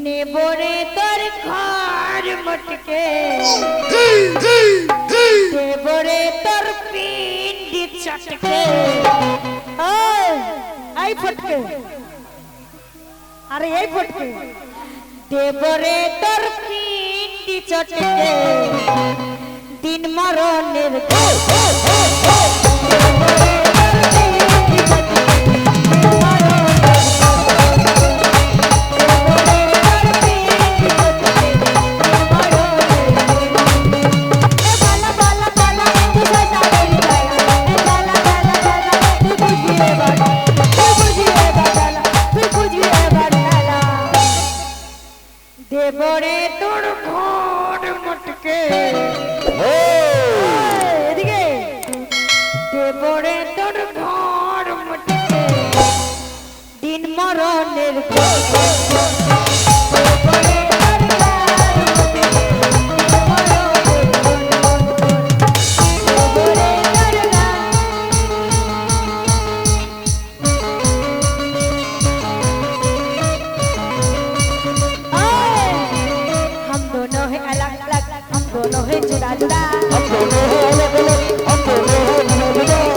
নেবরে তোর ঘর মটকে দেবরে তোর পিন্ডি চটকে এই ফটকে আরে এই ফটকে দেবরে তোর পিন্ডি চটকে দিন মরণের দেবরে তোর ঘর মটকে এদিকে দেবরে তোর ঘর মটকে দিন মরণের जुदा जुदा हम दोनों हैं अलग अलग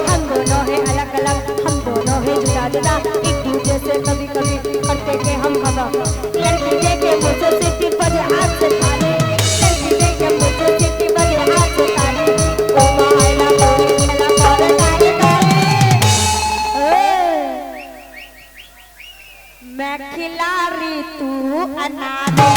हम दोनों हैं अलग अलग हम दोनों हैं जुदा जुदा एक दूसरे से कभी कभी करते के हम हवा लड़की देखे मुझे सिटी बजे हाथ से थाने लड़की देखे मुझे सिटी बजे हाथ से थाने ओ मायला बोला पर नारे मैं खिलाड़ी तू अनारे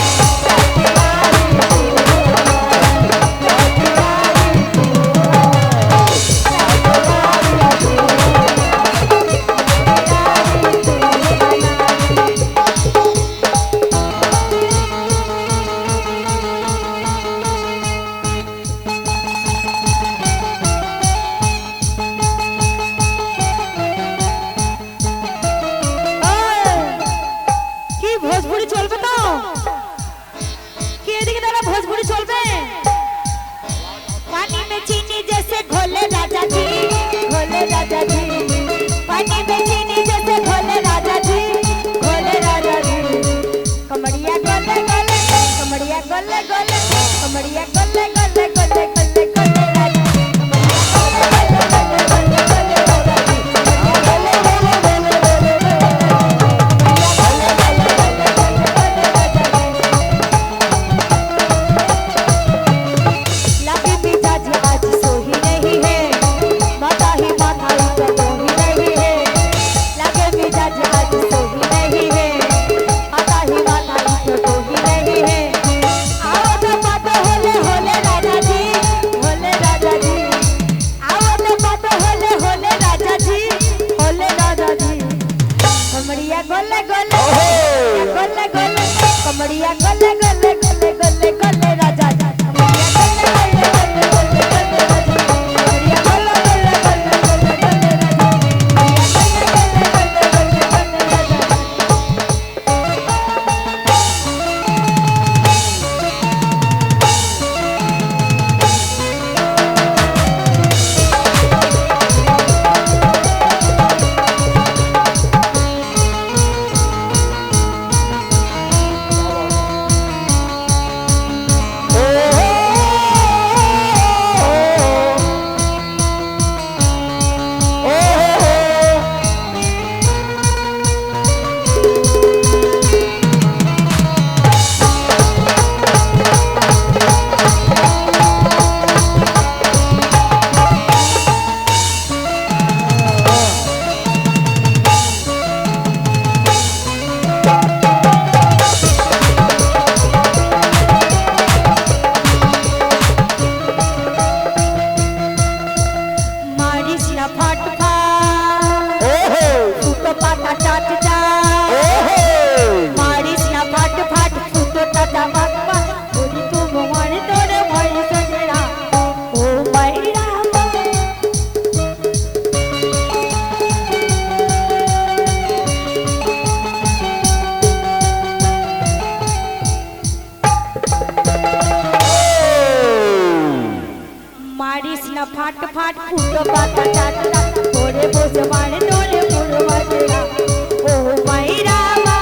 फाट फाट फूटो पाता चाटला थोड़े बोझ मारे तोरे पुरवा तेरा ओ माई रामा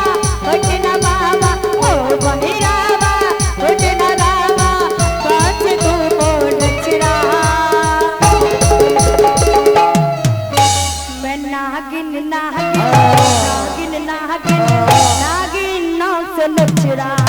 बटना बाबा ओ छेड़ा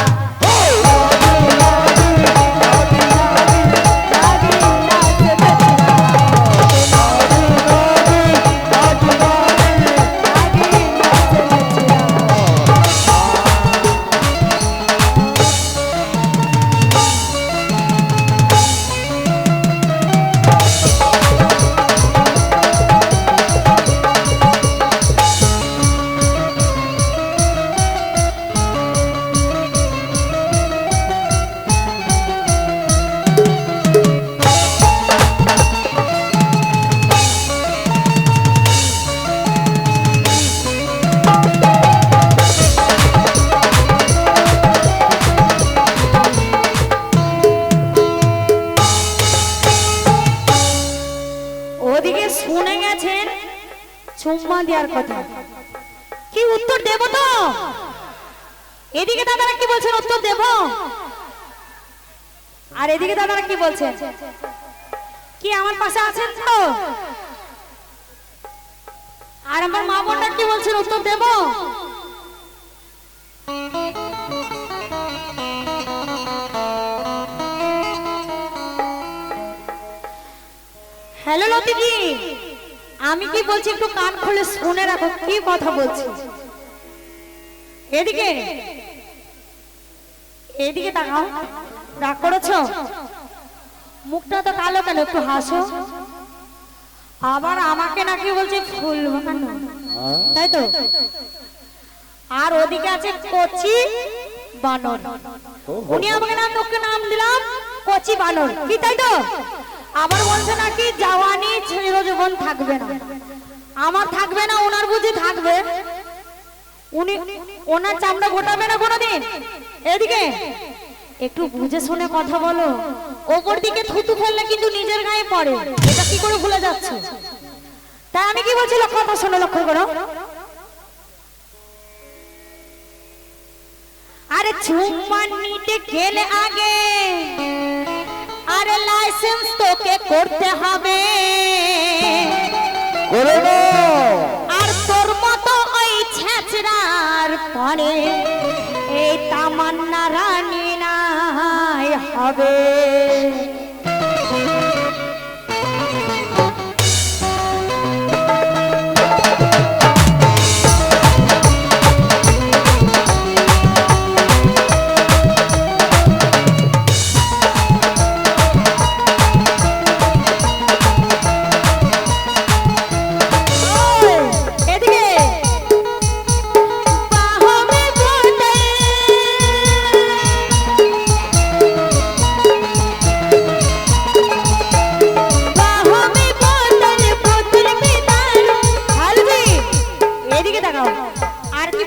ওদিকে শুনে গেছেন চুম্মা দেওয়ার কথা কি উত্তর দেব তো এদিকে দাদারা কি বলছেন উত্তর দেব আর এদিকে দাদারা কি বলছেন কি আমার পাশে আছেন তো আর আমার মা বোনরা কি বলছেন উত্তর দেব হ্যালো লতিজি আমি কি বলছি একটু কান খুলে শুনে রাখো কি কথা বলছি এদিকে এদিকে তাকাও রাগ করেছো মুখটা তো কালো কেন একটু হাসো আবার আমাকে নাকি বলছে ফুল বানানো তাই তো আর ওদিকে আছে কচি বানর উনি আমাকে নাম দিলাম কচি বানর কি তাই তো আবার বলছে নাকি জওয়ানি চিরজীবন থাকবে না আমার থাকবে না ওনার বুঝি থাকবে উনি ওনার চামড়া গোটাবে না কোনোদিন এদিকে একটু বুঝে শুনে কথা বলো ওপর দিকে থুতু ফেললে কিন্তু নিজের গায়ে পড়ে এটা কি করে ভুলে যাচ্ছে তাই আমি কি বলছি কথা শোনো লক্ষ্য করো আরে চুম্মা নিতে গেলে আগে আরে লাইসেন্স তোকে করতে হবে আর তোর মতো ওই ছেচড়ার পরে এই তামান্না রানী নাই হবে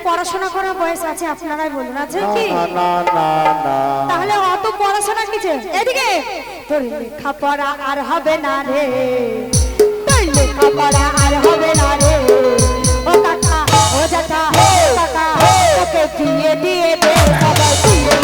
পড়াশোনা করার বয়স আছে আপনারাই বলুন আছে কি না না না তাহলে অত পড়াশোনা কিছে এদিকে তোর লেখাপড়া আর হবে না রে তোর লেখাপড়া আর হবে না রে ও কাকা ও জ্যাঠা কাকা ওকে দিয়ে দিয়ে দে সবাই